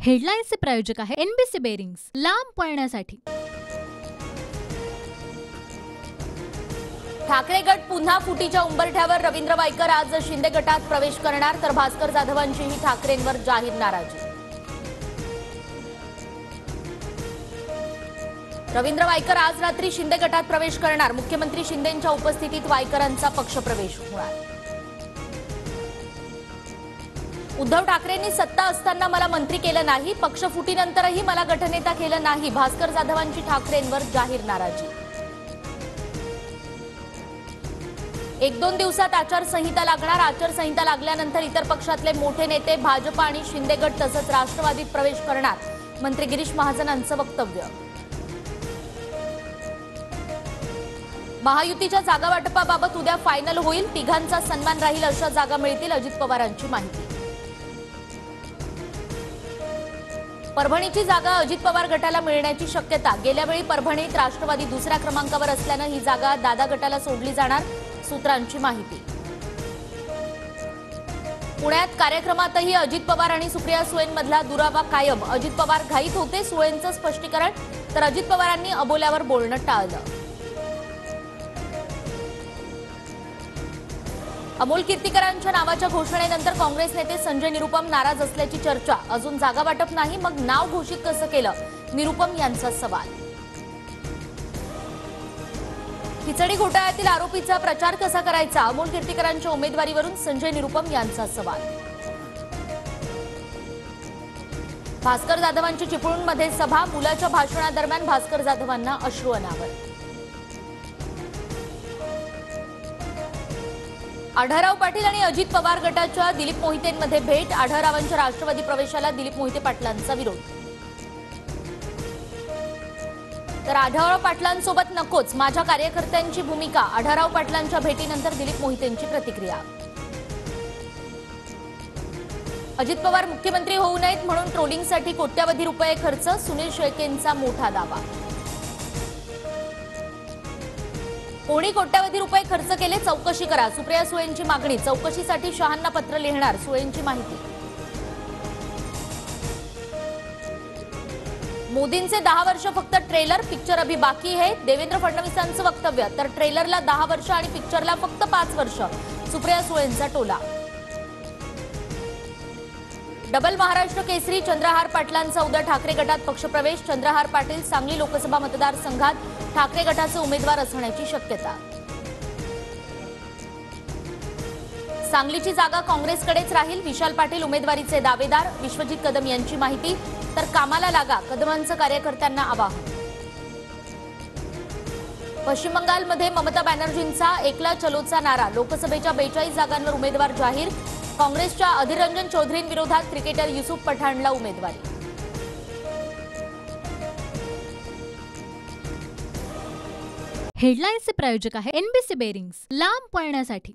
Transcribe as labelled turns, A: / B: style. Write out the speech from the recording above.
A: हेडलाईन्सचे प्रायोजक आहे NBC bearings, लांब पळण्यासाठी।
B: ठाकरे गट पुन्हा फुटीच्या उंबरठ्यावर। रवींद्र वायकर आज शिंदे गटात प्रवेश करणार, तर भास्कर जाधवांचीही ठाकरेंवर जाहीर नाराजी। रवींद्र वायकर आज रात्री शिंदे गटात प्रवेश करणार। मुख्यमंत्री शिंदेंच्या उपस्थितीत वायकरांचा पक्षप्रवेश होणार। उद्धव ठाकरेंनी सत्ता असताना मला मंत्री केलं नाही, पक्षफुटीनंतरही मला गटनेता केलं नाही। भास्कर जाधवांची ठाकरेंवर जाहीर नाराजी। 1-2 दिवसात आचारसंहिता लागणार। आचारसंहिता लागल्यानंतर इतर पक्षातले मोठे नेते भाजप आणि शिंदे गट तसंच राष्ट्रवादीत प्रवेश करणार, मंत्री गिरीश महाजनांचं वक्तव्य। महायुतीच्या जागा वाटपाबाबत उद्या फायनल होईल, तिघांचा सन्मान राहील अशा जागा मिळतील, अजित पवारांची माहिती। परभणीची जागा अजित पवार गटाला मिळण्याची शक्यता। गेल्या वेळी परभणीत राष्ट्रवादी दुसऱ्या क्रमांकावर असल्यानं ही जागा दादा गटाला सोडली जाणार, सूत्रांची माहिती। पुण्यात कार्यक्रमातही अजित पवार आणि सुप्रिया सुळेंमधला दुरावा कायम। अजित पवार घाईत होते, सुळेंचं स्पष्टीकरण, तर अजित पवारांनी अबोल्यावर बोलणं टाळलं। अमोल कीर्तीकरांच्या नावाच्या घोषणेनंतर काँग्रेस नेते संजय निरुपम नाराज असल्याची चर्चा। अजून जागा वाटप नाही, मग नाव घोषित कसं केलं, निरुपम यांचा सवाल। खिचडी घोटाळ्यातील आरोपीचा प्रचार कसा करायचा, अमोल कीर्तीकरांच्या उमेदवारीवरून संजय निरुपम यांचा सवाल। भास्कर जाधवांची चिपळूणमध्ये सभा। मुलाच्या भाषणादरम्यान भास्कर जाधवांना अश्रू अनावर। आढळराव पाटील आणि अजित पवार गटाच्या दिलीप मोहितेंमध्ये भेट। आढळरावांच्या राष्ट्रवादी प्रवेशाला दिलीप मोहिते पाटलांचा विरोध, तर आढळराव पाटलांसोबत नकोच, माझ्या कार्यकर्त्यांची भूमिका। आढळराव पाटलांच्या भेटीनंतर दिलीप मोहितेंची प्रतिक्रिया। अजित पवार मुख्यमंत्री होऊ नयेत म्हणून ट्रोलिंगसाठी कोट्यवधी रुपये खर्च, सुनील शेळकेंचा मोठा दावा। कोणी कोट्यवधी रुपये खर्च केले, चौकशी करा, सुप्रिया सुळेंची मागणी। चौकशीसाठी शहांना पत्र लिहिणार, सुळेंची माहिती। मोदींचे 10 वर्ष फक्त ट्रेलर, पिक्चर अभी बाकी है, देवेंद्र फडणवीसांचं वक्तव्य, तर ट्रेलरला 10 वर्ष आणि पिक्चरला फक्त 5 वर्ष, सुप्रिया सुळेंचा टोला। डबल महाराष्ट्र केसरी चंद्रहार पाटलांचा उद्या ठाकरे गटात पक्षप्रवेश। चंद्रहार पाटील सांगली लोकसभा मतदारसंघात ठाकरे गटाचे उमेदवार असण्याची शक्यता। सांगलीची जागा काँग्रेसकडेच राहील, विशाल पाटील उमेदवारीचे दावेदार, विश्वजित कदम यांची माहिती, तर कामाला लागा, कदमांचं कार्यकर्त्यांना आवाहन। पश्चिम बंगालमध्ये ममता बॅनर्जींचा एकला चलोचा नारा। लोकसभेच्या 42 जागांवर उमेदवार जाहीर। काँग्रेसच्या अधीर रंजन चौधरींविरोधात क्रिकेटर युसुफ पठाणला उमेदवारी।
A: हेडलाईन्सचे प्रायोजक आहे एनबीसी बेरिंग्स, लांब पळण्यासाठी।